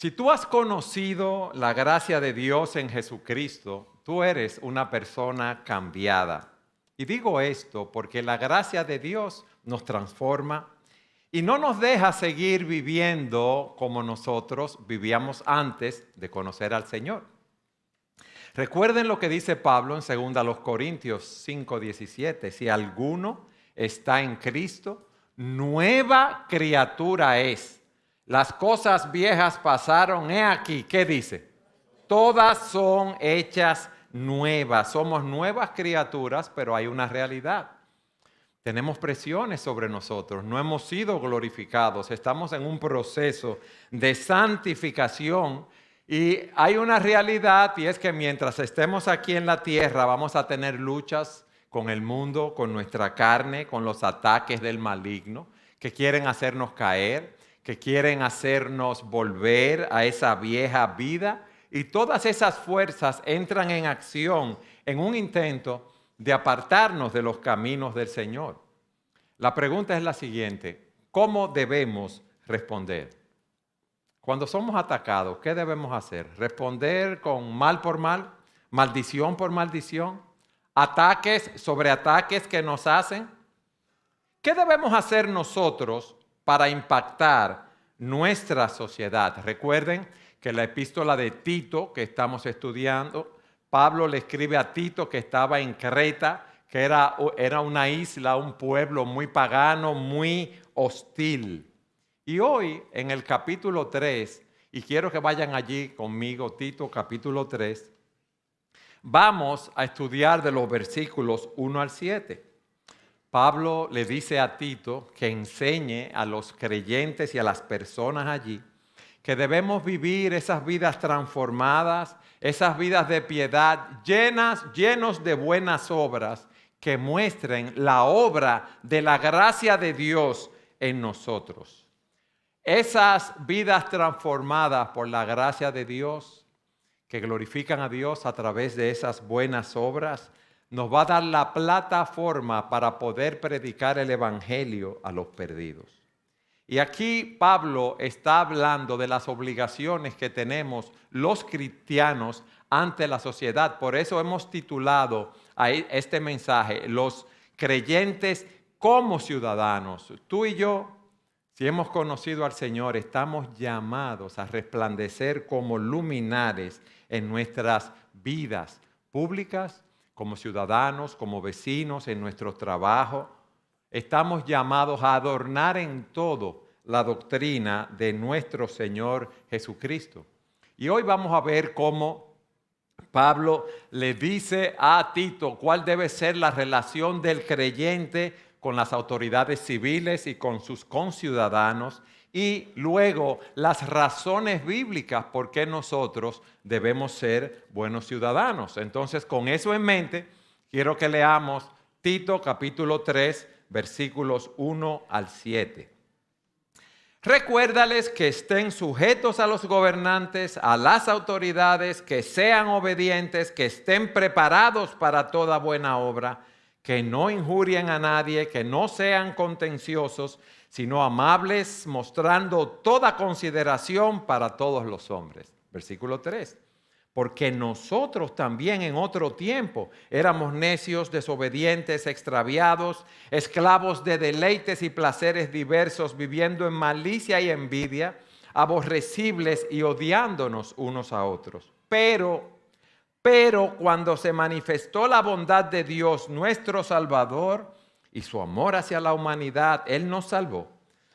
Si tú has conocido la gracia de Dios en Jesucristo, tú eres una persona cambiada. Y digo esto porque la gracia de Dios nos transforma y no nos deja seguir viviendo como nosotros vivíamos antes de conocer al Señor. Recuerden lo que dice Pablo en 2 Corintios 5:17. Si alguno está en Cristo, nueva criatura es. Las cosas viejas pasaron, he aquí, ¿qué dice? Todas son hechas nuevas. Somos nuevas criaturas, pero hay una realidad. Tenemos presiones sobre nosotros, no hemos sido glorificados, estamos en un proceso de santificación y hay una realidad y es que mientras estemos aquí en la tierra vamos a tener luchas con el mundo, con nuestra carne, con los ataques del maligno que quieren hacernos caer, que quieren hacernos volver a esa vieja vida y todas esas fuerzas entran en acción en un intento de apartarnos de los caminos del Señor. La pregunta es la siguiente: ¿cómo debemos responder? Cuando somos atacados, ¿qué debemos hacer? ¿Responder con mal por mal? ¿Maldición por maldición? ¿Ataques sobre ataques que nos hacen? ¿Qué debemos hacer nosotros para impactar nuestra sociedad? Recuerden que la epístola de Tito que estamos estudiando, Pablo le escribe a Tito que estaba en Creta, que era una isla, un pueblo muy pagano, muy hostil. Y hoy en el capítulo 3, y quiero que vayan allí conmigo, Tito capítulo 3, vamos a estudiar de los versículos 1 al 7. Pablo le dice a Tito que enseñe a los creyentes y a las personas allí que debemos vivir esas vidas transformadas, esas vidas de piedad, llenos de buenas obras que muestren la obra de la gracia de Dios en nosotros. Esas vidas transformadas por la gracia de Dios, que glorifican a Dios a través de esas buenas obras, nos va a dar la plataforma para poder predicar el evangelio a los perdidos. Y aquí Pablo está hablando de las obligaciones que tenemos los cristianos ante la sociedad. Por eso hemos titulado a este mensaje, los creyentes como ciudadanos. Tú y yo, si hemos conocido al Señor, estamos llamados a resplandecer como luminares en nuestras vidas públicas, como ciudadanos, como vecinos, en nuestro trabajo. Estamos llamados a adornar en todo la doctrina de nuestro Señor Jesucristo. Y hoy vamos a ver cómo Pablo le dice a Tito cuál debe ser la relación del creyente con las autoridades civiles y con sus conciudadanos, y luego las razones bíblicas por qué nosotros debemos ser buenos ciudadanos. Entonces, con eso en mente, quiero que leamos Tito capítulo 3, versículos 1 al 7. Recuérdales que estén sujetos a los gobernantes, a las autoridades, que sean obedientes, que estén preparados para toda buena obra, que no injurien a nadie, que no sean contenciosos, sino amables, mostrando toda consideración para todos los hombres. Versículo 3. Porque nosotros también en otro tiempo éramos necios, desobedientes, extraviados, esclavos de deleites y placeres diversos, viviendo en malicia y envidia, aborrecibles y odiándonos unos a otros. Pero cuando se manifestó la bondad de Dios, nuestro Salvador, y su amor hacia la humanidad, Él nos salvó.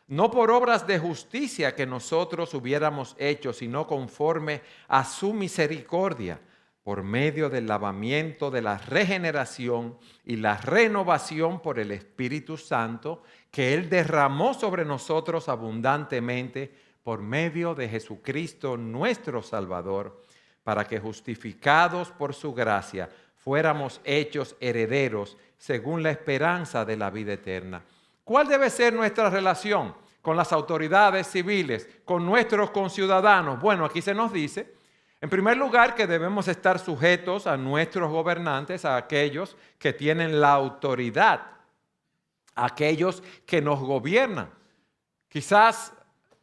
No por obras de justicia que nosotros hubiéramos hecho, sino conforme a su misericordia, por medio del lavamiento de la regeneración y la renovación por el Espíritu Santo, que Él derramó sobre nosotros abundantemente por medio de Jesucristo nuestro Salvador, para que justificados por su gracia fuéramos hechos herederos según la esperanza de la vida eterna. ¿Cuál debe ser nuestra relación con las autoridades civiles, con nuestros conciudadanos? Bueno, aquí se nos dice, en primer lugar, que debemos estar sujetos a nuestros gobernantes, a aquellos que tienen la autoridad, a aquellos que nos gobiernan. Quizás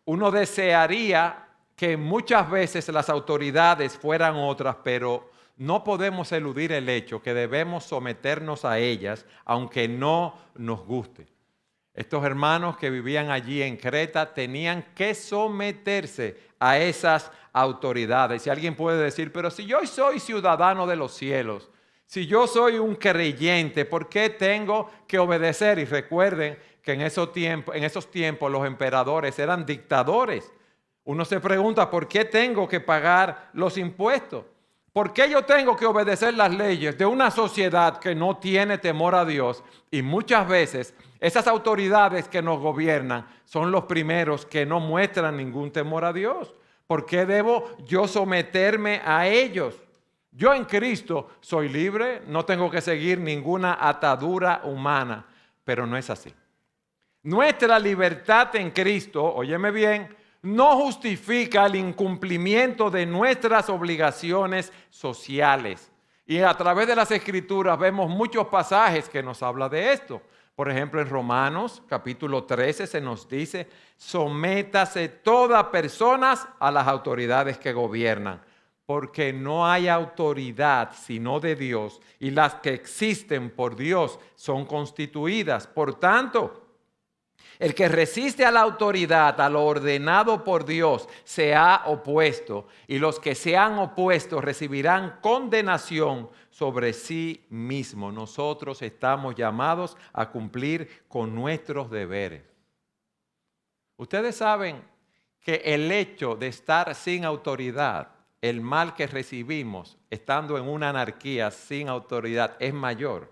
uno desearía que muchas veces las autoridades fueran otras, pero no podemos eludir el hecho que debemos someternos a ellas, aunque no nos guste. Estos hermanos que vivían allí en Creta tenían que someterse a esas autoridades. Y alguien puede decir, pero si yo soy ciudadano de los cielos, si yo soy un creyente, ¿por qué tengo que obedecer? Y recuerden que en esos tiempos los emperadores eran dictadores. Uno se pregunta, ¿por qué tengo que pagar los impuestos? ¿Por qué yo tengo que obedecer las leyes de una sociedad que no tiene temor a Dios? Y muchas veces esas autoridades que nos gobiernan son los primeros que no muestran ningún temor a Dios. ¿Por qué debo yo someterme a ellos? Yo en Cristo soy libre, no tengo que seguir ninguna atadura humana, pero no es así. Nuestra libertad en Cristo, óyeme bien, no justifica el incumplimiento de nuestras obligaciones sociales. Y a través de las Escrituras vemos muchos pasajes que nos hablan de esto. Por ejemplo, en Romanos capítulo 13 se nos dice, sométase toda persona a las autoridades que gobiernan, porque no hay autoridad sino de Dios, y las que existen por Dios son constituidas. Por tanto, el que resiste a la autoridad, a lo ordenado por Dios, se ha opuesto, y los que se han opuesto recibirán condenación sobre sí mismo. Nosotros estamos llamados a cumplir con nuestros deberes. Ustedes saben que el hecho de estar sin autoridad, el mal que recibimos estando en una anarquía sin autoridad es mayor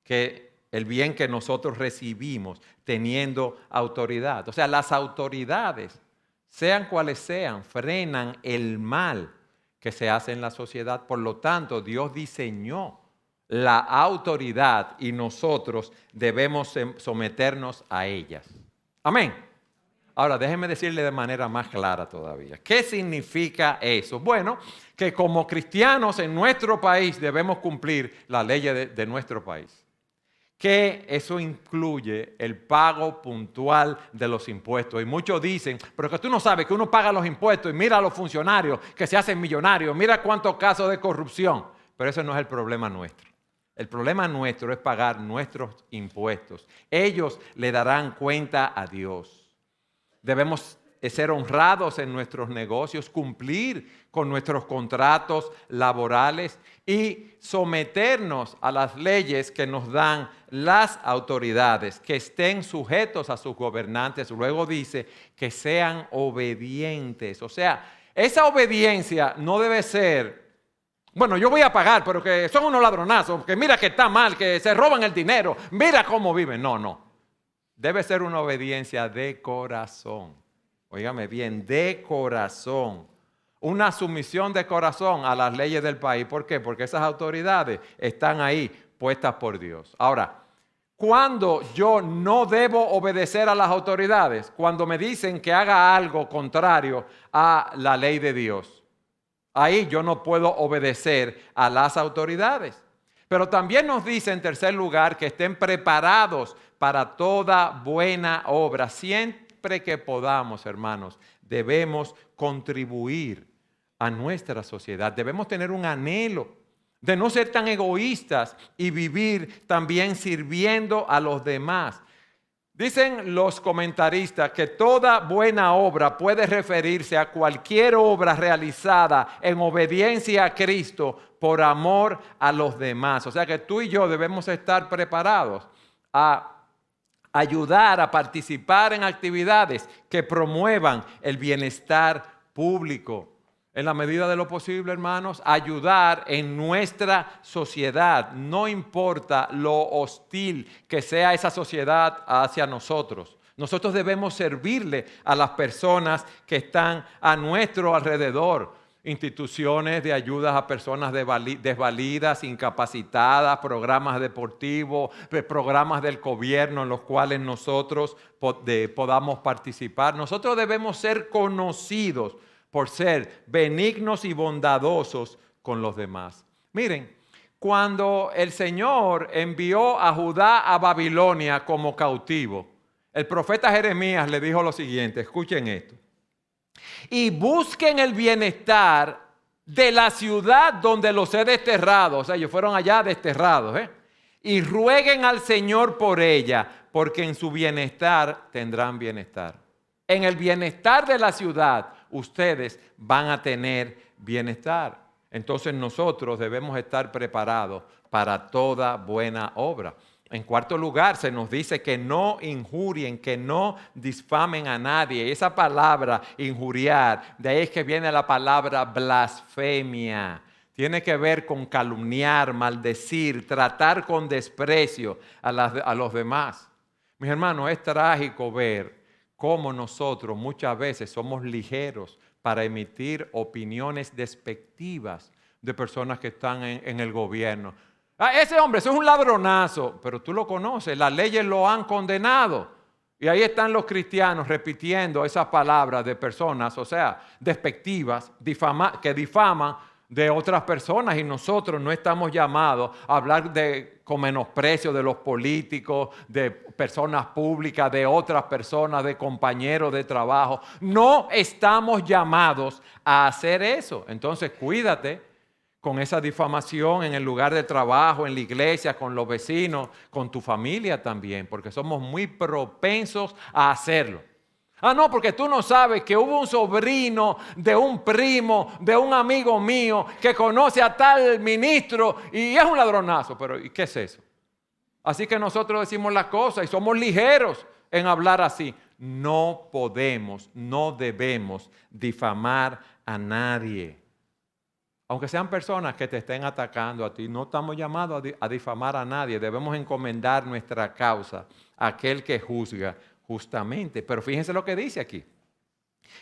que el bien que nosotros recibimos teniendo autoridad. O sea, las autoridades, sean cuales sean, frenan el mal que se hace en la sociedad. Por lo tanto, Dios diseñó la autoridad y nosotros debemos someternos a ellas. Amén. Ahora, déjenme decirle de manera más clara todavía. ¿Qué significa eso? Bueno, que como cristianos en nuestro país debemos cumplir la ley de nuestro país. Que eso incluye el pago puntual de los impuestos. Y muchos dicen, pero que tú no sabes que uno paga los impuestos y mira a los funcionarios que se hacen millonarios, mira cuántos casos de corrupción. Pero ese no es el problema nuestro. El problema nuestro es pagar nuestros impuestos. Ellos le darán cuenta a Dios. Debemos ser honrados en nuestros negocios, cumplir con nuestros contratos laborales y someternos a las leyes que nos dan las autoridades, que estén sujetos a sus gobernantes. Luego dice que sean obedientes. O sea, esa obediencia no debe ser, bueno, yo voy a pagar, pero que son unos ladronazos, que mira que está mal, que se roban el dinero, mira cómo viven. No. Debe ser una obediencia de corazón. Óigame bien, de corazón. Una sumisión de corazón a las leyes del país. ¿Por qué? Porque esas autoridades están ahí puestas por Dios. Ahora, ¿cuándo yo no debo obedecer a las autoridades? Cuando me dicen que haga algo contrario a la ley de Dios. Ahí yo no puedo obedecer a las autoridades. Pero también nos dice en tercer lugar que estén preparados para toda buena obra. Siempre que podamos, hermanos, debemos contribuir a nuestra sociedad. Debemos tener un anhelo de no ser tan egoístas y vivir también sirviendo a los demás. Dicen los comentaristas que toda buena obra puede referirse a cualquier obra realizada en obediencia a Cristo por amor a los demás. O sea que tú y yo debemos estar preparados a ayudar a participar en actividades que promuevan el bienestar público. En la medida de lo posible, hermanos, ayudar en nuestra sociedad. No importa lo hostil que sea esa sociedad hacia nosotros. Nosotros debemos servirle a las personas que están a nuestro alrededor. Instituciones de ayudas a personas desvalidas, incapacitadas, programas deportivos, programas del gobierno en los cuales nosotros podamos participar. Nosotros debemos ser conocidos por ser benignos y bondadosos con los demás. Miren, cuando el Señor envió a Judá a Babilonia como cautivo, el profeta Jeremías le dijo lo siguiente, escuchen esto. y busquen el bienestar de la ciudad donde los he desterrado. O sea, ellos fueron allá desterrados, y rueguen al Señor por ella, porque en su bienestar tendrán bienestar. En el bienestar de la ciudad, ustedes van a tener bienestar. Entonces nosotros debemos estar preparados para toda buena obra. En cuarto lugar, se nos dice que no injurien, que no difamen a nadie. Esa palabra injuriar, de ahí es que viene la palabra blasfemia. Tiene que ver con calumniar, maldecir, tratar con desprecio a los demás. Mis hermanos, es trágico ver cómo nosotros muchas veces somos ligeros para emitir opiniones despectivas de personas que están en el gobierno. Ese hombre, eso es un ladronazo, pero tú lo conoces, las leyes lo han condenado. Y ahí están los cristianos repitiendo esas palabras de personas, o sea, despectivas, que difaman de otras personas, y nosotros no estamos llamados a hablar con menosprecio de los políticos, de personas públicas, de otras personas, de compañeros de trabajo. No estamos llamados a hacer eso. Entonces cuídate con esa difamación en el lugar de trabajo, en la iglesia, con los vecinos, con tu familia también, porque somos muy propensos a hacerlo. No, porque tú no sabes que hubo un sobrino de un primo, de un amigo mío, que conoce a tal ministro y es un ladronazo. Pero ¿y qué es eso? Así que nosotros decimos las cosas y somos ligeros en hablar así. No podemos, no debemos difamar a nadie. Aunque sean personas que te estén atacando a ti, no estamos llamados a difamar a nadie. Debemos encomendar nuestra causa a aquel que juzga justamente. Pero fíjense lo que dice aquí.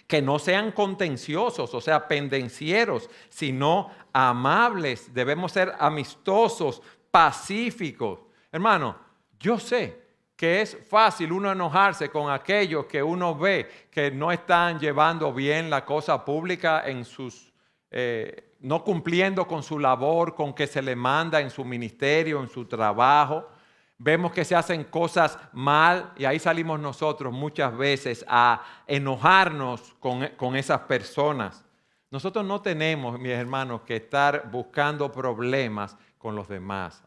Que no sean contenciosos, o sea, pendencieros, sino amables. Debemos ser amistosos, pacíficos. Hermano, yo sé que es fácil uno enojarse con aquellos que uno ve que no están llevando bien la cosa pública en sus... no cumpliendo con su labor, con que se le manda en su ministerio, en su trabajo. Vemos que se hacen cosas mal y ahí salimos nosotros muchas veces a enojarnos con esas personas. Nosotros no tenemos, mis hermanos, que estar buscando problemas con los demás.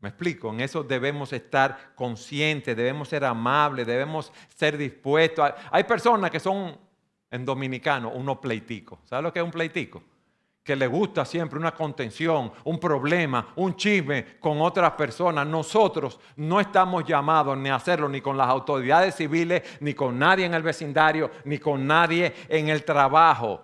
¿Me explico? En eso debemos estar conscientes, debemos ser amables, debemos ser dispuestos. Hay personas que son, en dominicano, unos pleiticos. ¿Sabes lo que es un pleitico? Que le gusta siempre una contención, un problema, un chisme con otras personas. Nosotros no estamos llamados ni a hacerlo ni con las autoridades civiles, ni con nadie en el vecindario, ni con nadie en el trabajo.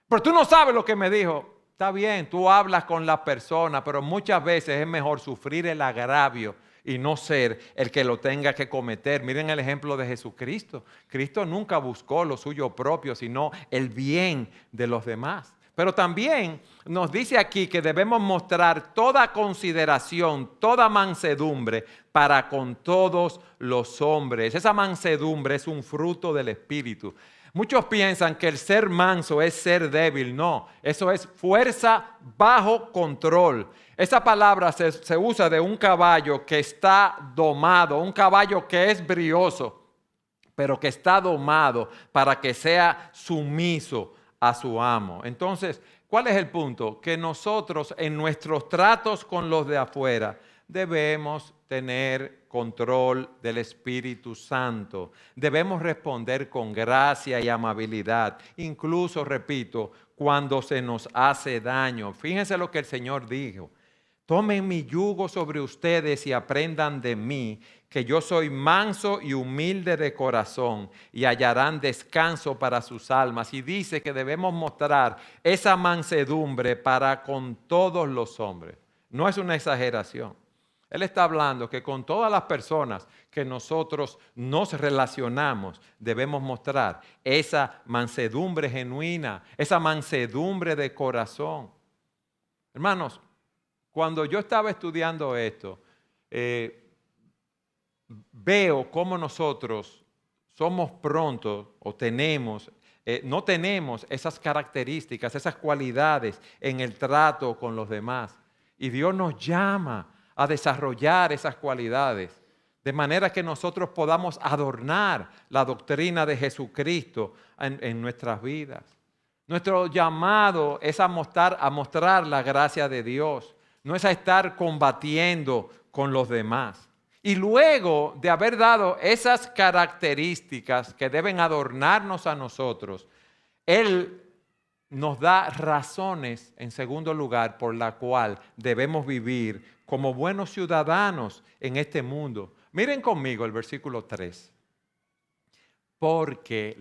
Pero tú no sabes lo que me dijo. Está bien, tú hablas con la persona, pero muchas veces es mejor sufrir el agravio y no ser el que lo tenga que cometer. Miren el ejemplo de Jesucristo. Cristo nunca buscó lo suyo propio, sino el bien de los demás. Pero también nos dice aquí que debemos mostrar toda consideración, toda mansedumbre para con todos los hombres. Esa mansedumbre es un fruto del Espíritu. Muchos piensan que el ser manso es ser débil. No, eso es fuerza bajo control. Esa palabra se usa de un caballo que está domado, un caballo que es brioso, pero que está domado para que sea sumiso a su amo. Entonces, ¿cuál es el punto? Que nosotros en nuestros tratos con los de afuera debemos tener control del Espíritu Santo. Debemos responder con gracia y amabilidad. Incluso, repito, cuando se nos hace daño. Fíjense lo que el Señor dijo. Tomen mi yugo sobre ustedes y aprendan de mí, que yo soy manso y humilde de corazón, y hallarán descanso para sus almas. Y dice que debemos mostrar esa mansedumbre para con todos los hombres. No es una exageración. Él está hablando que con todas las personas que nosotros nos relacionamos debemos mostrar esa mansedumbre genuina, esa mansedumbre de corazón. Hermanos, cuando yo estaba estudiando esto, veo cómo nosotros somos prontos o no tenemos esas características, esas cualidades en el trato con los demás. Y Dios nos llama a desarrollar esas cualidades. de manera que nosotros podamos adornar la doctrina de Jesucristo en nuestras vidas. Nuestro llamado es a mostrar la gracia de Dios, no es a estar combatiendo con los demás. Y luego de haber dado esas características que deben adornarnos a nosotros, Él nos da razones, en segundo lugar, por la cual debemos vivir como buenos ciudadanos en este mundo. Miren conmigo el versículo 3. Porque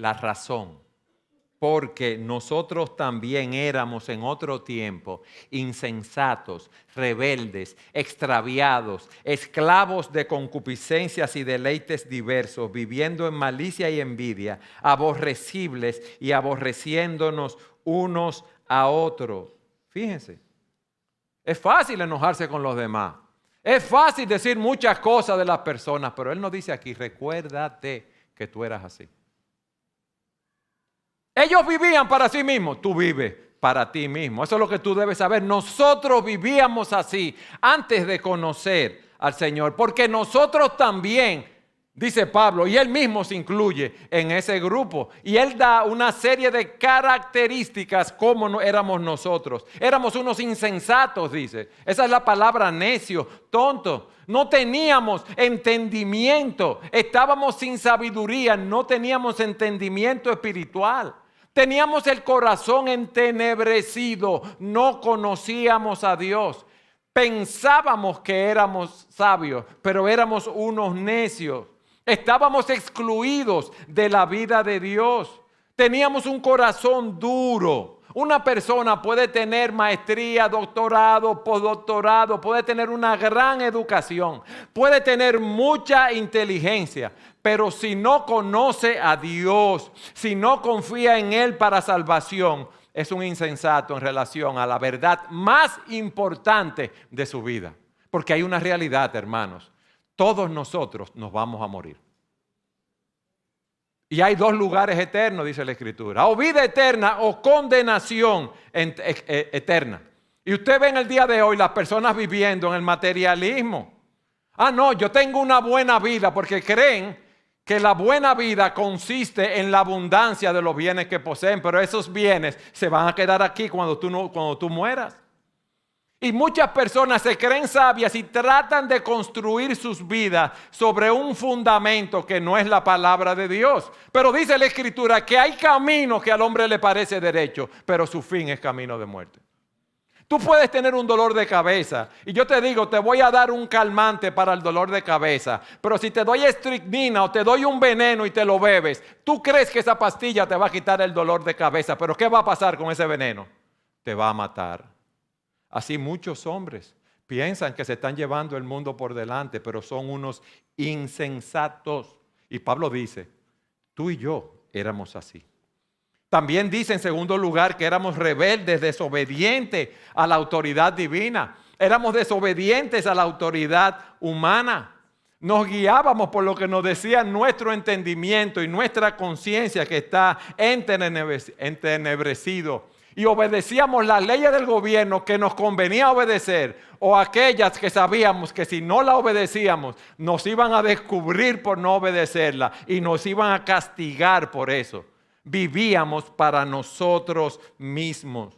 nosotros también éramos en otro tiempo insensatos, rebeldes, extraviados, esclavos de concupiscencias y deleites diversos, viviendo en malicia y envidia, aborrecibles y aborreciéndonos unos a otros. Fíjense, es fácil enojarse con los demás. Es fácil decir muchas cosas de las personas, pero Él nos dice aquí, recuérdate que tú eras así. Ellos vivían para sí mismos, tú vives para ti mismo. Eso es lo que tú debes saber. Nosotros vivíamos así antes de conocer al Señor, porque nosotros también, dice Pablo, y él mismo se incluye en ese grupo. Y él da una serie de características como éramos nosotros. Éramos unos insensatos, dice. Esa es la palabra necio, tonto. No teníamos entendimiento. Estábamos sin sabiduría. No teníamos entendimiento espiritual. Teníamos el corazón entenebrecido. No conocíamos a Dios. Pensábamos que éramos sabios, pero éramos unos necios. Estábamos excluidos de la vida de Dios. Teníamos un corazón duro. Una persona puede tener maestría, doctorado, postdoctorado, puede tener una gran educación, puede tener mucha inteligencia, pero si no conoce a Dios, si no confía en Él para salvación, es un insensato en relación a la verdad más importante de su vida. Porque hay una realidad, hermanos. Todos nosotros nos vamos a morir. Y hay dos lugares eternos, dice la Escritura. O vida eterna o condenación eterna. Y usted ve en el día de hoy las personas viviendo en el materialismo. No, yo tengo una buena vida porque creen que la buena vida consiste en la abundancia de los bienes que poseen. Pero esos bienes se van a quedar aquí cuando tú mueras. Y muchas personas se creen sabias y tratan de construir sus vidas sobre un fundamento que no es la palabra de Dios. Pero dice la Escritura que hay camino que al hombre le parece derecho, pero su fin es camino de muerte. Tú puedes tener un dolor de cabeza y yo te digo, te voy a dar un calmante para el dolor de cabeza, pero si te doy estricnina o te doy un veneno y te lo bebes, tú crees que esa pastilla te va a quitar el dolor de cabeza, pero ¿qué va a pasar con ese veneno? Te va a matar. Así muchos hombres piensan que se están llevando el mundo por delante, pero son unos insensatos. Y Pablo dice, tú y yo éramos así. También dice en segundo lugar que éramos rebeldes, desobedientes a la autoridad divina. Éramos desobedientes a la autoridad humana. Nos guiábamos por lo que nos decía nuestro entendimiento y nuestra conciencia que está entenebrecido. Y obedecíamos las leyes del gobierno que nos convenía obedecer o aquellas que sabíamos que si no la obedecíamos nos iban a descubrir por no obedecerla y nos iban a castigar por eso. Vivíamos para nosotros mismos.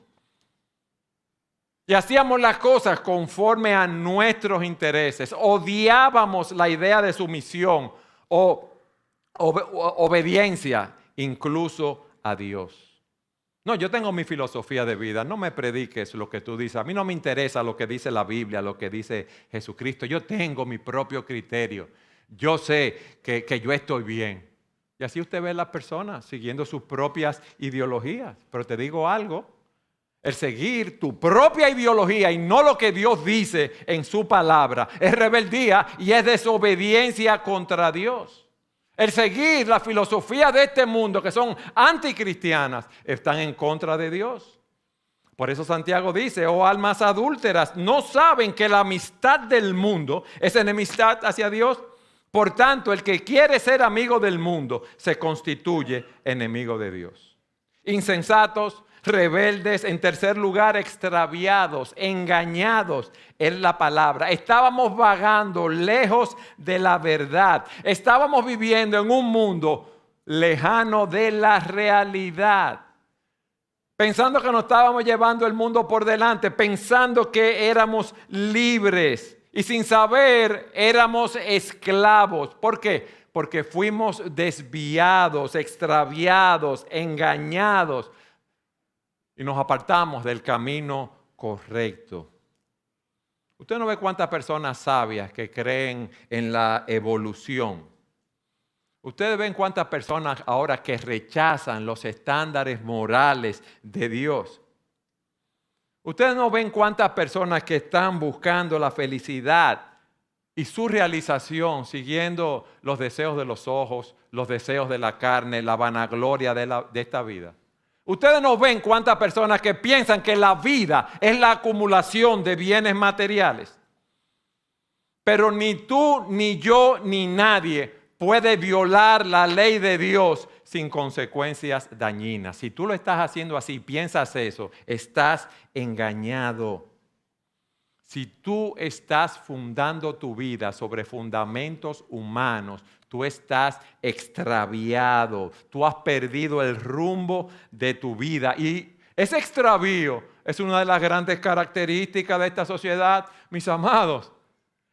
Y hacíamos las cosas conforme a nuestros intereses. Odiábamos la idea de sumisión o obediencia incluso a Dios. No, yo tengo mi filosofía de vida. No me prediques lo que tú dices. A mí no me interesa lo que dice la Biblia, lo que dice Jesucristo. Yo tengo mi propio criterio. Yo sé que yo estoy bien. Y así usted ve a las personas siguiendo sus propias ideologías. Pero te digo algo. El seguir tu propia ideología y no lo que Dios dice en su palabra es rebeldía y es desobediencia contra Dios. El seguir la filosofía de este mundo, que son anticristianas, están en contra de Dios. Por eso Santiago dice, oh almas adúlteras, ¿no saben que la amistad del mundo es enemistad hacia Dios? Por tanto, el que quiere ser amigo del mundo se constituye enemigo de Dios. insensatos, rebeldes, en tercer lugar, extraviados, engañados, es la palabra. Estábamos vagando lejos de la verdad. Estábamos viviendo en un mundo lejano de la realidad. Pensando que nos estábamos llevando el mundo por delante, pensando que éramos libres y sin saber éramos esclavos. ¿Por qué? Porque fuimos desviados, extraviados, engañados y nos apartamos del camino correcto. Usted no ve cuántas personas sabias que creen en la evolución. Ustedes ven cuántas personas ahora que rechazan los estándares morales de Dios. Ustedes no ven cuántas personas que están buscando la felicidad y su realización siguiendo los deseos de los ojos, los deseos de la carne, la vanagloria de esta vida. Ustedes no ven cuántas personas que piensan que la vida es la acumulación de bienes materiales. Pero ni tú, ni yo, ni nadie puede violar la ley de Dios sin consecuencias dañinas. Si tú lo estás haciendo así, piensas eso, estás engañado. Si tú estás fundando tu vida sobre fundamentos humanos, tú estás extraviado, tú has perdido el rumbo de tu vida. Y ese extravío es una de las grandes características de esta sociedad, mis amados.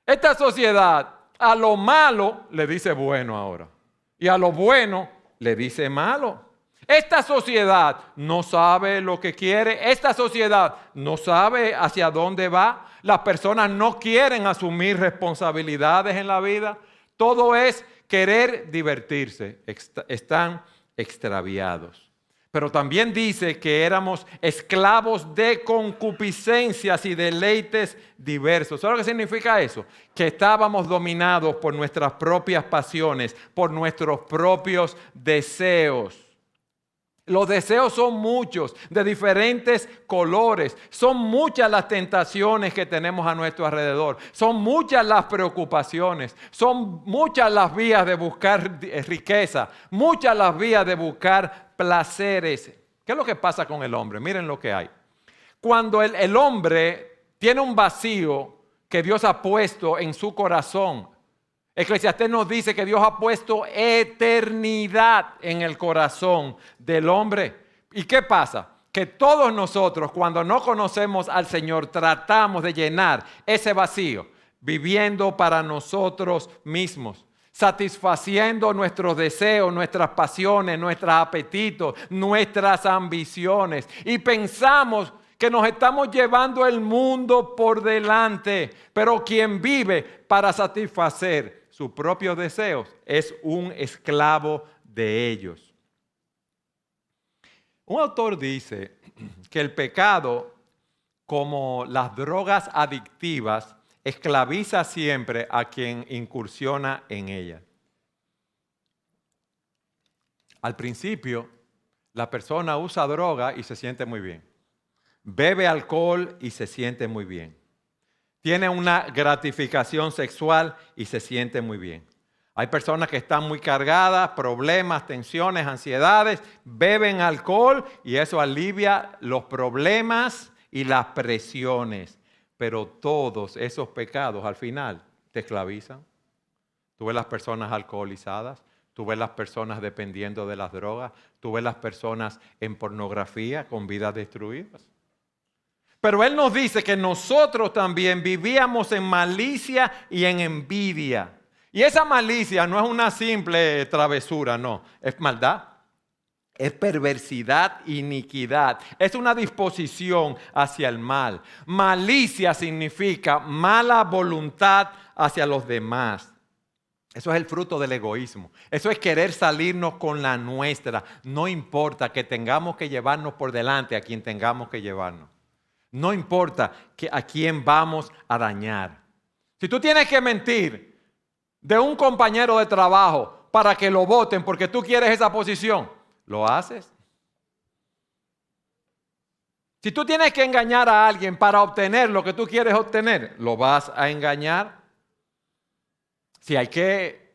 Esta sociedad a lo malo le dice bueno ahora y a lo bueno le dice malo. Esta sociedad no sabe lo que quiere, esta sociedad no sabe hacia dónde va. Las personas no quieren asumir responsabilidades en la vida. Todo es querer divertirse. Están extraviados. Pero también dice que éramos esclavos de concupiscencias y deleites diversos. ¿Sabes lo que significa eso? Que estábamos dominados por nuestras propias pasiones, por nuestros propios deseos. Los deseos son muchos, de diferentes colores. Son muchas las tentaciones que tenemos a nuestro alrededor. Son muchas las preocupaciones. Son muchas las vías de buscar riqueza. Muchas las vías de buscar placeres. ¿Qué es lo que pasa con el hombre? Miren lo que hay. Cuando el hombre tiene un vacío que Dios ha puesto en su corazón, Eclesiastés nos dice que Dios ha puesto eternidad en el corazón del hombre. ¿Y qué pasa? Que todos nosotros, cuando no conocemos al Señor, tratamos de llenar ese vacío, viviendo para nosotros mismos, satisfaciendo nuestros deseos, nuestras pasiones, nuestros apetitos, nuestras ambiciones. Y pensamos que nos estamos llevando el mundo por delante, pero quien vive para satisfacer sus propios deseos es un esclavo de ellos. Un autor dice que el pecado, como las drogas adictivas, esclaviza siempre a quien incursiona en ella. Al principio, la persona usa droga y se siente muy bien. Bebe alcohol y se siente muy bien. Tiene una gratificación sexual y se siente muy bien. Hay personas que están muy cargadas, problemas, tensiones, ansiedades, beben alcohol y eso alivia los problemas y las presiones. Pero todos esos pecados al final te esclavizan. Tú ves las personas alcoholizadas, tú ves las personas dependiendo de las drogas, tú ves las personas en pornografía con vidas destruidas. Pero Él nos dice que nosotros también vivíamos en malicia y en envidia. Y esa malicia no es una simple travesura, no, es maldad. Es perversidad, iniquidad. Es una disposición hacia el mal. Malicia significa mala voluntad hacia los demás. Eso es el fruto del egoísmo. Eso es querer salirnos con la nuestra. No importa que tengamos que llevarnos por delante a quien tengamos que llevarnos. No importa a quién vamos a dañar. Si tú tienes que mentir de un compañero de trabajo para que lo voten porque tú quieres esa posición, ¿lo haces? Si tú tienes que engañar a alguien para obtener lo que tú quieres obtener, ¿lo vas a engañar? Si hay que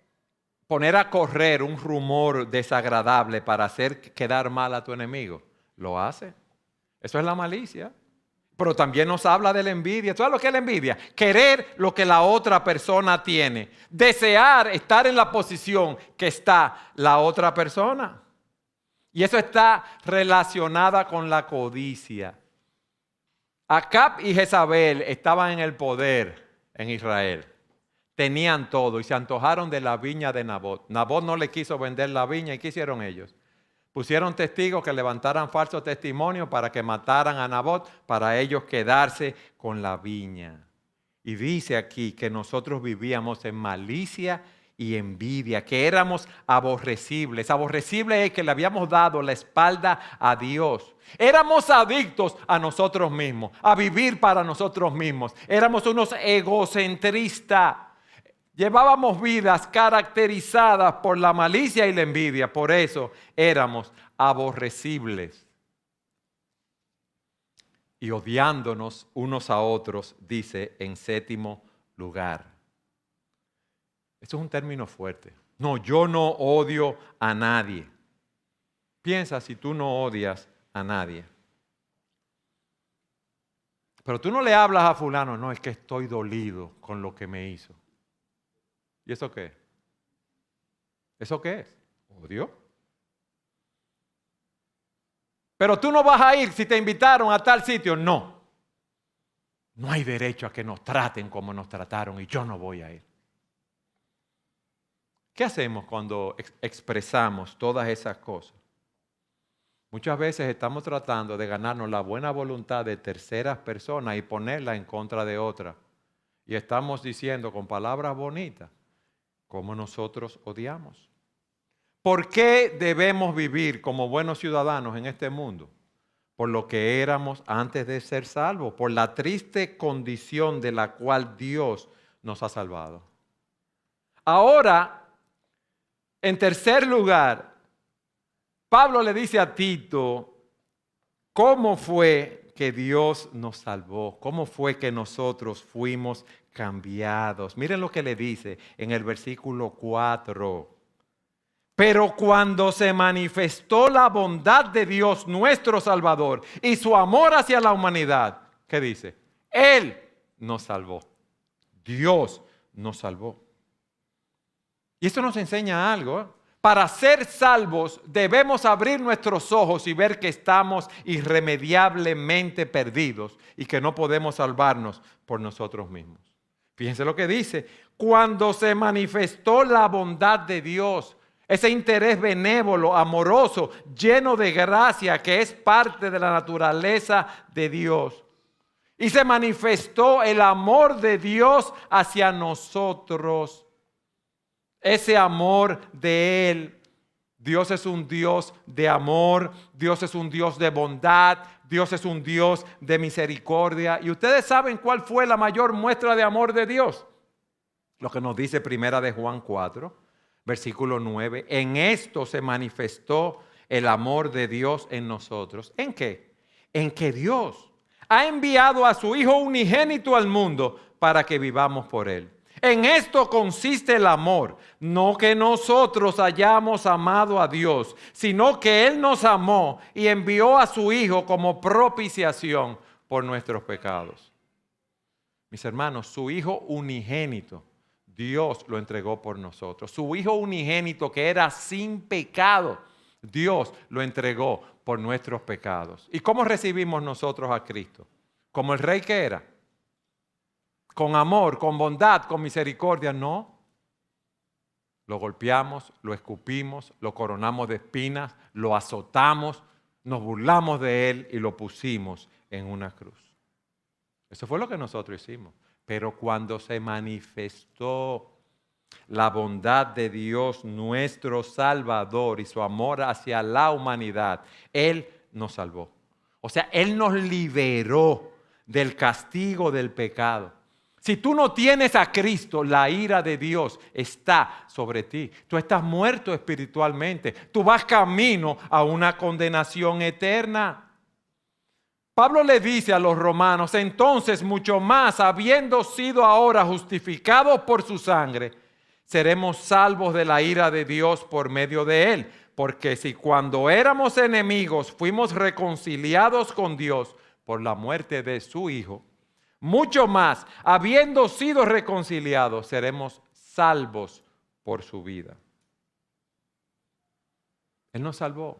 poner a correr un rumor desagradable para hacer quedar mal a tu enemigo? Lo hace. Eso es la malicia. Pero también nos habla de la envidia. ¿Sabes lo que es la envidia? Querer lo que la otra persona tiene. Desear estar en la posición que está la otra persona. Y eso está relacionada con la codicia. Acab y Jezabel estaban en el poder en Israel. Tenían todo y se antojaron de la viña de Nabot. Nabot no le quiso vender la viña. ¿Y qué hicieron ellos? Pusieron testigos que levantaran falsos testimonios para que mataran a Nabot, para ellos quedarse con la viña. Y dice aquí que nosotros vivíamos en malicia y envidia, que éramos aborrecibles. Aborrecible es que le habíamos dado la espalda a Dios. Éramos adictos a nosotros mismos, a vivir para nosotros mismos. Éramos unos egocentristas. Llevábamos vidas caracterizadas por la malicia y la envidia. Por eso éramos aborrecibles. Y odiándonos unos a otros, dice en séptimo lugar. Eso es un término fuerte. No, yo no odio a nadie. Piensa si tú no odias a nadie. Pero tú no le hablas a fulano, no, es que estoy dolido con lo que me hizo. ¿Y eso qué es? ¿Eso qué es? Odio. Pero tú no vas a ir si te invitaron a tal sitio. No. No hay derecho a que nos traten como nos trataron y yo no voy a ir. ¿Qué hacemos cuando expresamos todas esas cosas? Muchas veces estamos tratando de ganarnos la buena voluntad de terceras personas y ponerla en contra de otras. Y estamos diciendo con palabras bonitas cómo nosotros odiamos. ¿Por qué debemos vivir como buenos ciudadanos en este mundo? Por lo que éramos antes de ser salvos, por la triste condición de la cual Dios nos ha salvado. Ahora, en tercer lugar, Pablo le dice a Tito cómo fue que Dios nos salvó, cómo fue que nosotros fuimos cambiados. Miren lo que le dice en el versículo 4. Pero cuando se manifestó la bondad de Dios, nuestro Salvador, y su amor hacia la humanidad, ¿qué dice? Él nos salvó. Dios nos salvó. Y esto nos enseña algo, ¿eh? Para ser salvos debemos abrir nuestros ojos y ver que estamos irremediablemente perdidos y que no podemos salvarnos por nosotros mismos. Fíjense lo que dice, cuando se manifestó la bondad de Dios, ese interés benévolo, amoroso, lleno de gracia que es parte de la naturaleza de Dios. Y se manifestó el amor de Dios hacia nosotros. Ese amor de Él. Dios es un Dios de amor, Dios es un Dios de bondad, Dios es un Dios de misericordia. ¿Y ustedes saben cuál fue la mayor muestra de amor de Dios? Lo que nos dice primera de Juan 4, versículo 9. En esto se manifestó el amor de Dios en nosotros. ¿En qué? En que Dios ha enviado a su Hijo unigénito al mundo para que vivamos por Él. En esto consiste el amor, no que nosotros hayamos amado a Dios, sino que Él nos amó y envió a su Hijo como propiciación por nuestros pecados. Mis hermanos, su Hijo unigénito, Dios lo entregó por nosotros. Su Hijo unigénito que era sin pecado, Dios lo entregó por nuestros pecados. ¿Y cómo recibimos nosotros a Cristo? Como el Rey que era. Con amor, con bondad, con misericordia, no. Lo golpeamos, lo escupimos, lo coronamos de espinas, lo azotamos, nos burlamos de Él y lo pusimos en una cruz. Eso fue lo que nosotros hicimos. Pero cuando se manifestó la bondad de Dios, nuestro Salvador, y su amor hacia la humanidad, Él nos salvó. O sea, Él nos liberó del castigo del pecado. Si tú no tienes a Cristo, la ira de Dios está sobre ti. Tú estás muerto espiritualmente. Tú vas camino a una condenación eterna. Pablo le dice a los romanos, entonces mucho más, habiendo sido ahora justificados por su sangre, seremos salvos de la ira de Dios por medio de Él. Porque si cuando éramos enemigos fuimos reconciliados con Dios por la muerte de su Hijo, mucho más, habiendo sido reconciliados, seremos salvos por su vida. Él nos salvó.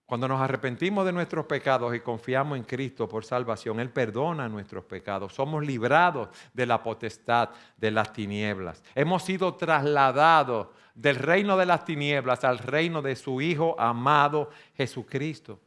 Cuando nos arrepentimos de nuestros pecados y confiamos en Cristo por salvación, Él perdona nuestros pecados. Somos librados de la potestad de las tinieblas. Hemos sido trasladados del reino de las tinieblas al reino de su Hijo amado Jesucristo.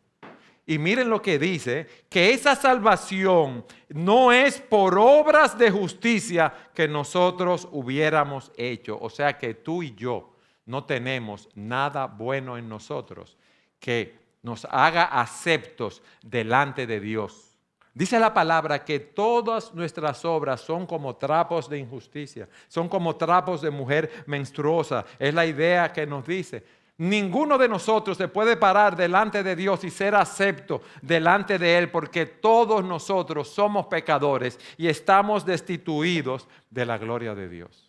Y miren lo que dice, que esa salvación no es por obras de justicia que nosotros hubiéramos hecho. O sea que tú y yo no tenemos nada bueno en nosotros que nos haga aceptos delante de Dios. Dice la palabra que todas nuestras obras son como trapos de injusticia, son como trapos de mujer menstruosa. Es la idea que nos dice. Ninguno de nosotros se puede parar delante de Dios y ser acepto delante de Él, porque todos nosotros somos pecadores y estamos destituidos de la gloria de Dios.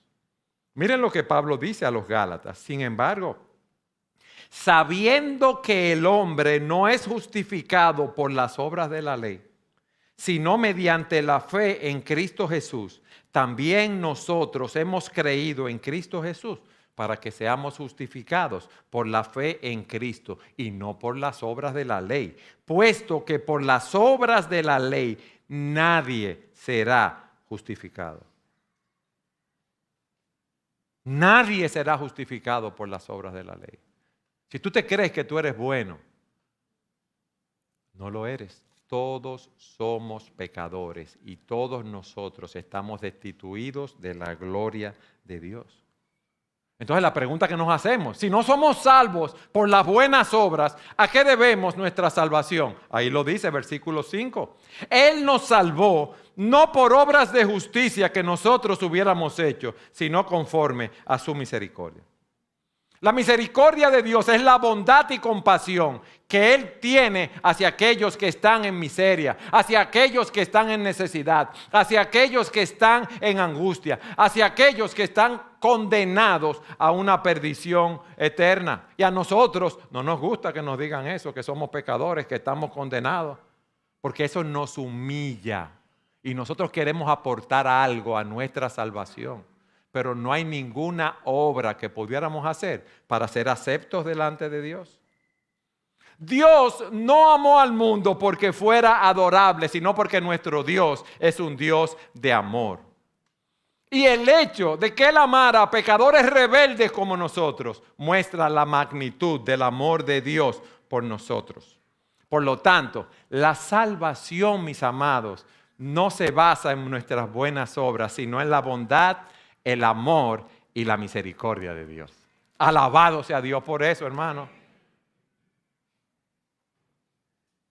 Miren lo que Pablo dice a los Gálatas. Sin embargo, sabiendo que el hombre no es justificado por las obras de la ley, sino mediante la fe en Cristo Jesús, también nosotros hemos creído en Cristo Jesús para que seamos justificados por la fe en Cristo y no por las obras de la ley, puesto que por las obras de la ley nadie será justificado. Nadie será justificado por las obras de la ley. Si tú te crees que tú eres bueno, no lo eres. Todos somos pecadores y todos nosotros estamos destituidos de la gloria de Dios. Entonces la pregunta que nos hacemos, si no somos salvos por las buenas obras, ¿a qué debemos nuestra salvación? Ahí lo dice versículo 5. Él nos salvó no por obras de justicia que nosotros hubiéramos hecho, sino conforme a su misericordia. La misericordia de Dios es la bondad y compasión que Él tiene hacia aquellos que están en miseria, hacia aquellos que están en necesidad, hacia aquellos que están en angustia, hacia aquellos que están condenados a una perdición eterna. Y a nosotros no nos gusta que nos digan eso, que somos pecadores, que estamos condenados, porque eso nos humilla y nosotros queremos aportar algo a nuestra salvación. Pero no hay ninguna obra que pudiéramos hacer para ser aceptos delante de Dios. Dios no amó al mundo porque fuera adorable, sino porque nuestro Dios es un Dios de amor. Y el hecho de que Él amara a pecadores rebeldes como nosotros muestra la magnitud del amor de Dios por nosotros. Por lo tanto, la salvación, mis amados, no se basa en nuestras buenas obras, sino en la bondad, el amor y la misericordia de Dios. Alabado sea Dios por eso, hermano.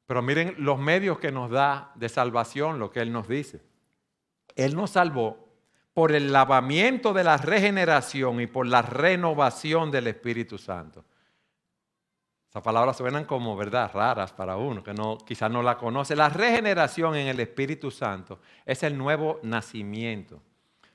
Pero miren los medios que nos da de salvación, lo que Él nos dice. Él nos salvó por el lavamiento de la regeneración y por la renovación del Espíritu Santo. Esas palabras suenan como, ¿verdad?, raras para uno, que quizás no la conoce. La regeneración en el Espíritu Santo es el nuevo nacimiento.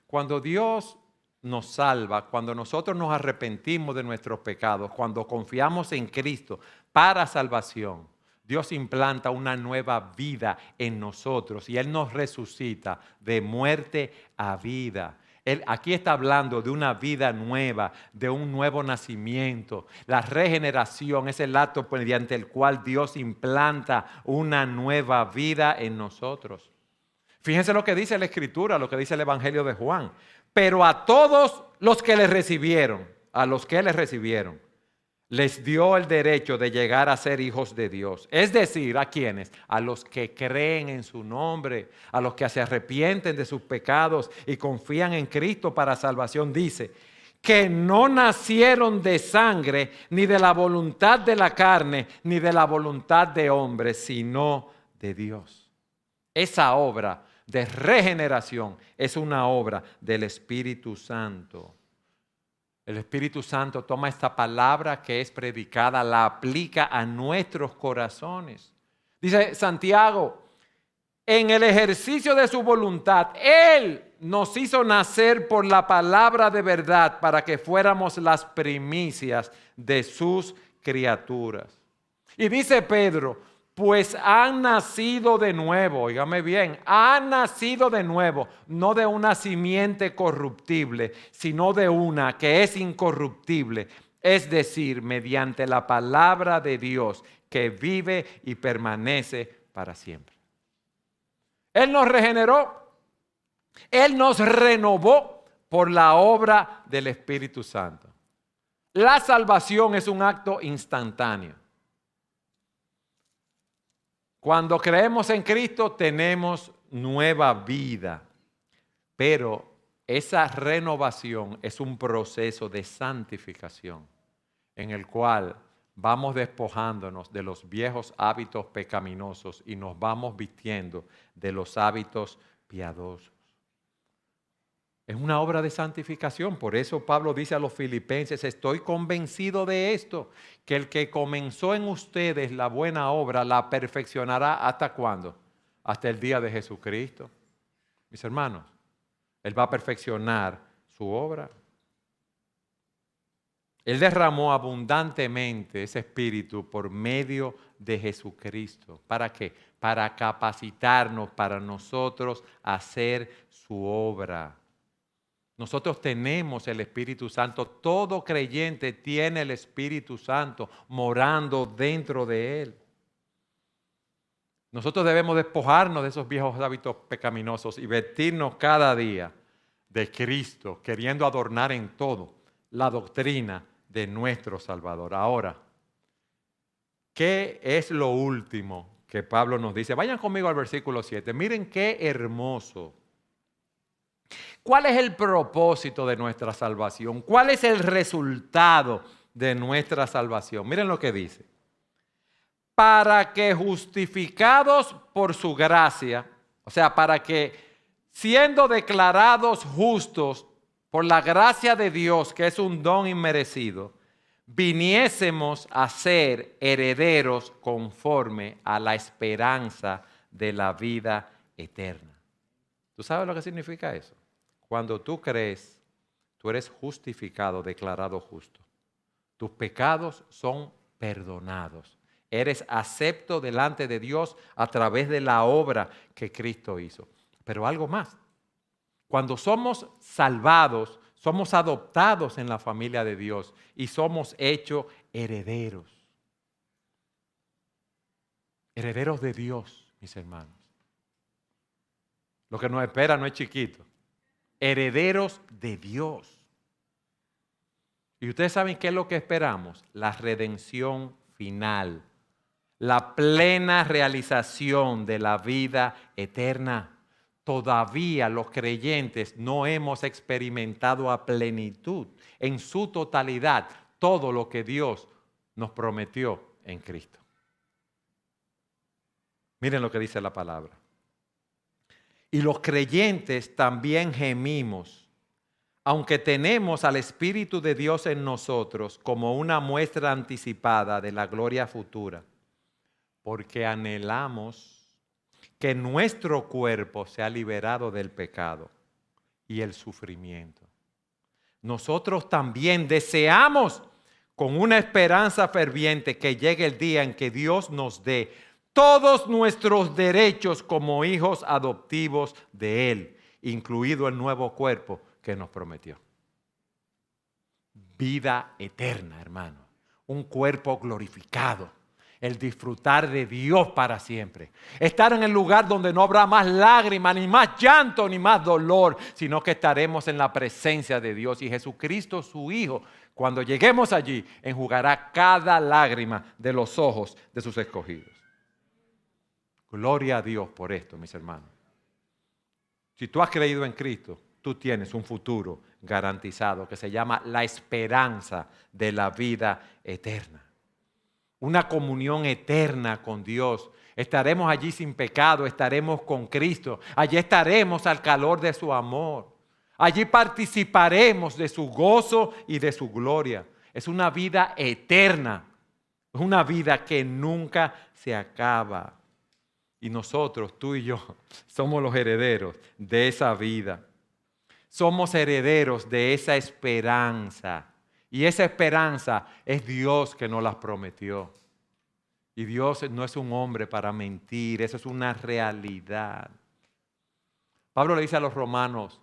Cuando Dios nos salva, cuando nosotros nos arrepentimos de nuestros pecados, cuando confiamos en Cristo para salvación, Dios implanta una nueva vida en nosotros y Él nos resucita de muerte a vida. Él aquí está hablando de una vida nueva, de un nuevo nacimiento. La regeneración es el acto mediante el cual Dios implanta una nueva vida en nosotros. Fíjense lo que dice la Escritura, lo que dice el Evangelio de Juan. Pero a todos los que le recibieron, les dio el derecho de llegar a ser hijos de Dios. Es decir, ¿a quiénes? A los que creen en su nombre, a los que se arrepienten de sus pecados y confían en Cristo para salvación. Dice, que no nacieron de sangre, ni de la voluntad de la carne, ni de la voluntad de hombre, sino de Dios. Esa obra de regeneración es una obra del Espíritu Santo. El Espíritu Santo toma esta palabra que es predicada, la aplica a nuestros corazones. Dice Santiago, en el ejercicio de su voluntad, Él nos hizo nacer por la palabra de verdad para que fuéramos las primicias de sus criaturas. Y dice Pedro, pues han nacido de nuevo, óigame bien, han nacido de nuevo, no de una simiente corruptible, sino de una que es incorruptible, es decir, mediante la palabra de Dios que vive y permanece para siempre. Él nos regeneró, Él nos renovó por la obra del Espíritu Santo. La salvación es un acto instantáneo. Cuando creemos en Cristo tenemos nueva vida, pero esa renovación es un proceso de santificación en el cual vamos despojándonos de los viejos hábitos pecaminosos y nos vamos vistiendo de los hábitos piadosos. Es una obra de santificación. Por eso Pablo dice a los filipenses, estoy convencido de esto, que el que comenzó en ustedes la buena obra la perfeccionará ¿hasta cuándo? Hasta el día de Jesucristo. Mis hermanos, Él va a perfeccionar su obra. Él derramó abundantemente ese espíritu por medio de Jesucristo. ¿Para qué? Para capacitarnos, para nosotros hacer su obra. Nosotros tenemos el Espíritu Santo. Todo creyente tiene el Espíritu Santo morando dentro de él. Nosotros debemos despojarnos de esos viejos hábitos pecaminosos y vestirnos cada día de Cristo, queriendo adornar en todo la doctrina de nuestro Salvador. Ahora, ¿qué es lo último que Pablo nos dice? Vayan conmigo al versículo 7. Miren qué hermoso. ¿Cuál es el propósito de nuestra salvación? ¿Cuál es el resultado de nuestra salvación? Miren lo que dice. Para que justificados por su gracia, o sea, para que siendo declarados justos por la gracia de Dios, que es un don inmerecido, viniésemos a ser herederos conforme a la esperanza de la vida eterna. ¿Tú sabes lo que significa eso? Cuando tú crees, tú eres justificado, declarado justo. Tus pecados son perdonados. Eres acepto delante de Dios a través de la obra que Cristo hizo. Pero algo más. Cuando somos salvados, somos adoptados en la familia de Dios y somos hechos herederos. Herederos de Dios, mis hermanos. Lo que nos espera no es chiquito. Herederos de Dios. Y ustedes saben qué es lo que esperamos. La redención final. La plena realización de la vida eterna. Todavía los creyentes no hemos experimentado a plenitud, en su totalidad, todo lo que Dios nos prometió en Cristo. Miren lo que dice la palabra. Y los creyentes también gemimos, aunque tenemos al Espíritu de Dios en nosotros como una muestra anticipada de la gloria futura, porque anhelamos que nuestro cuerpo sea liberado del pecado y el sufrimiento. Nosotros también deseamos con una esperanza ferviente que llegue el día en que Dios nos dé todos nuestros derechos como hijos adoptivos de Él, incluido el nuevo cuerpo que nos prometió. Vida eterna, hermano. Un cuerpo glorificado. El disfrutar de Dios para siempre. Estar en el lugar donde no habrá más lágrimas, ni más llanto, ni más dolor, sino que estaremos en la presencia de Dios. Y Jesucristo, su Hijo, cuando lleguemos allí, enjugará cada lágrima de los ojos de sus escogidos. Gloria a Dios por esto, mis hermanos. Si tú has creído en Cristo, tú tienes un futuro garantizado que se llama la esperanza de la vida eterna. Una comunión eterna con Dios. Estaremos allí sin pecado, estaremos con Cristo. Allí estaremos al calor de su amor. Allí participaremos de su gozo y de su gloria. Es una vida eterna. Es una vida que nunca se acaba. Y nosotros, tú y yo, somos los herederos de esa vida. somos herederos de esa esperanza. Y esa esperanza es Dios que nos las prometió. Y Dios no es un hombre para mentir, eso es una realidad. Pablo le dice a los romanos,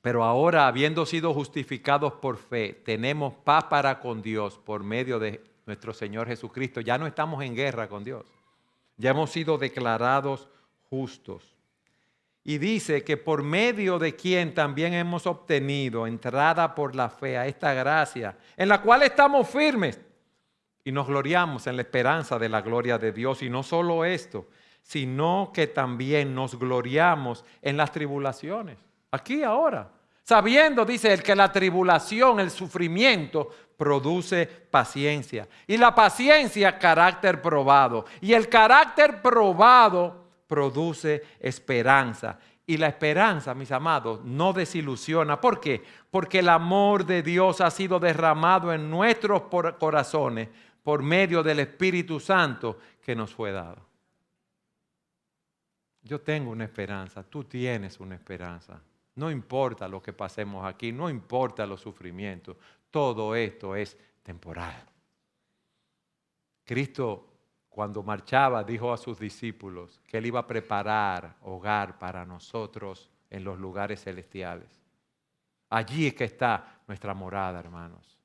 pero ahora, habiendo sido justificados por fe, tenemos paz para con Dios por medio de nuestro Señor Jesucristo. Ya no estamos en guerra con Dios. Ya hemos sido declarados justos. Y dice que por medio de quien también hemos obtenido entrada por la fe a esta gracia, en la cual estamos firmes y nos gloriamos en la esperanza de la gloria de Dios. Y no solo esto, sino que también nos gloriamos en las tribulaciones. Aquí ahora, sabiendo, dice él, que la tribulación, el sufrimiento, produce paciencia. Y la paciencia, carácter probado. Y el carácter probado produce esperanza. Y la esperanza, mis amados, no desilusiona. ¿Por qué? Porque el amor de Dios ha sido derramado en nuestros corazones por medio del Espíritu Santo que nos fue dado. Yo tengo una esperanza, tú tienes una esperanza. No importa lo que pasemos aquí, no importa los sufrimientos, todo esto es temporal. Cristo, cuando marchaba, dijo a sus discípulos que Él iba a preparar hogar para nosotros en los lugares celestiales. Allí es que está nuestra morada, hermanos.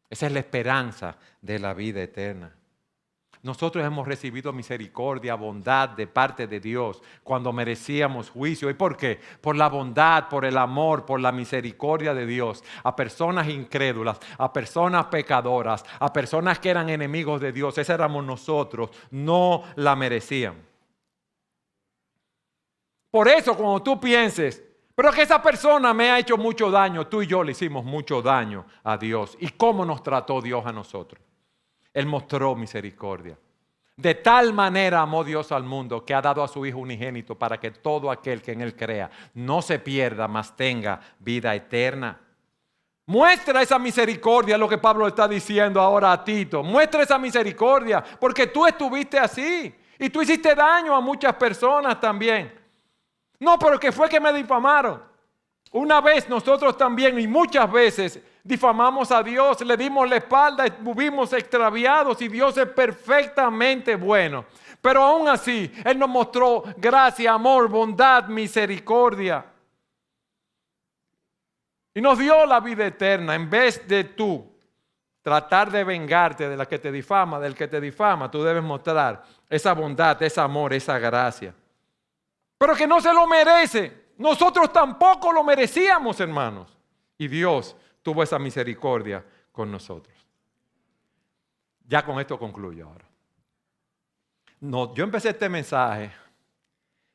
Esa es la esperanza de la vida eterna. Nosotros hemos recibido misericordia, bondad de parte de Dios cuando merecíamos juicio. ¿Y por qué? Por la bondad, por el amor, por la misericordia de Dios a personas incrédulas, a personas pecadoras, a personas que eran enemigos de Dios. Ese éramos nosotros, no la merecían. Por eso cuando tú pienses, pero que esa persona me ha hecho mucho daño, tú y yo le hicimos mucho daño a Dios. ¿Y cómo nos trató Dios a nosotros? Él mostró misericordia. De tal manera amó Dios al mundo que ha dado a su Hijo unigénito para que todo aquel que en Él crea no se pierda, mas tenga vida eterna. Muestra esa misericordia, lo que Pablo está diciendo ahora a Tito. Muestra esa misericordia porque tú estuviste así y tú hiciste daño a muchas personas también. No, pero que fue que me difamaron. Una vez nosotros también y muchas veces difamamos a Dios, le dimos la espalda, estuvimos extraviados y Dios es perfectamente bueno. Pero aún así, Él nos mostró gracia, amor, bondad, misericordia. Y nos dio la vida eterna en vez de tú tratar de vengarte de la que te difama, del que te difama. Tú debes mostrar esa bondad, ese amor, esa gracia. Pero que no se lo merece. Nosotros tampoco lo merecíamos, hermanos. Y Dios tuvo esa misericordia con nosotros. Ya con esto concluyo ahora. No, yo empecé este mensaje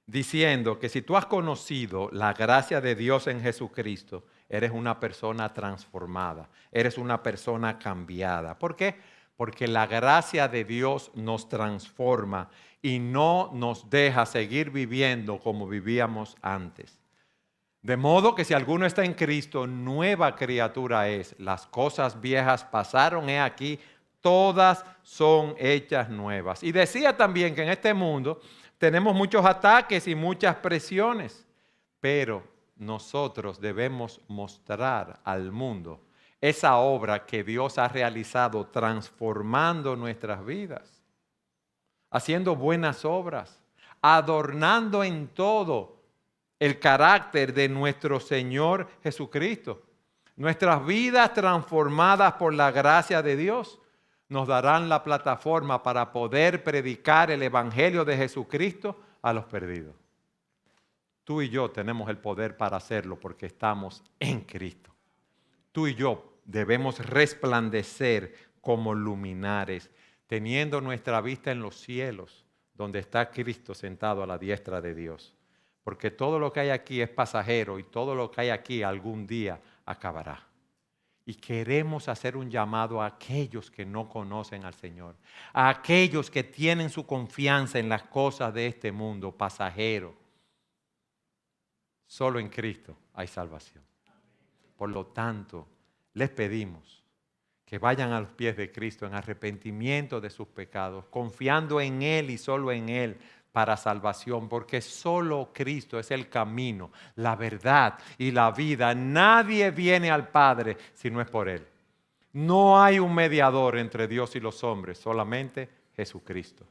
diciendo que si tú has conocido la gracia de Dios en Jesucristo, eres una persona transformada, eres una persona cambiada. ¿Por qué? Porque la gracia de Dios nos transforma y no nos deja seguir viviendo como vivíamos antes. De modo que si alguno está en Cristo, nueva criatura es. Las cosas viejas pasaron, he aquí, todas son hechas nuevas. Y decía también que en este mundo tenemos muchos ataques y muchas presiones, pero nosotros debemos mostrar al mundo esa obra que Dios ha realizado transformando nuestras vidas, haciendo buenas obras, adornando en todo el carácter de nuestro Señor Jesucristo. Nuestras vidas transformadas por la gracia de Dios nos darán la plataforma para poder predicar el Evangelio de Jesucristo a los perdidos. Tú y yo tenemos el poder para hacerlo porque estamos en Cristo. Tú y yo debemos resplandecer como luminares, teniendo nuestra vista en los cielos, donde está Cristo sentado a la diestra de Dios. Porque todo lo que hay aquí es pasajero y todo lo que hay aquí algún día acabará. Y queremos hacer un llamado a aquellos que no conocen al Señor, a aquellos que tienen su confianza en las cosas de este mundo, pasajero. Solo en Cristo hay salvación. Por lo tanto, les pedimos que vayan a los pies de Cristo en arrepentimiento de sus pecados, confiando en Él y solo en Él para salvación, porque solo Cristo es el camino, la verdad y la vida. Nadie viene al Padre si no es por Él. No hay un mediador entre Dios y los hombres, solamente Jesucristo.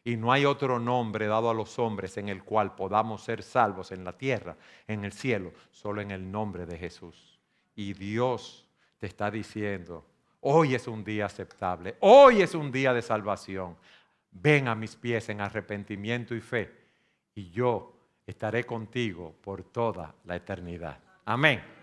Y no hay otro nombre dado a los hombres en el cual podamos ser salvos en la tierra, en el cielo, solo en el nombre de Jesús. Y Dios te está diciendo, hoy es un día aceptable, hoy es un día de salvación. Ven a mis pies en arrepentimiento y fe, y yo estaré contigo por toda la eternidad. Amén.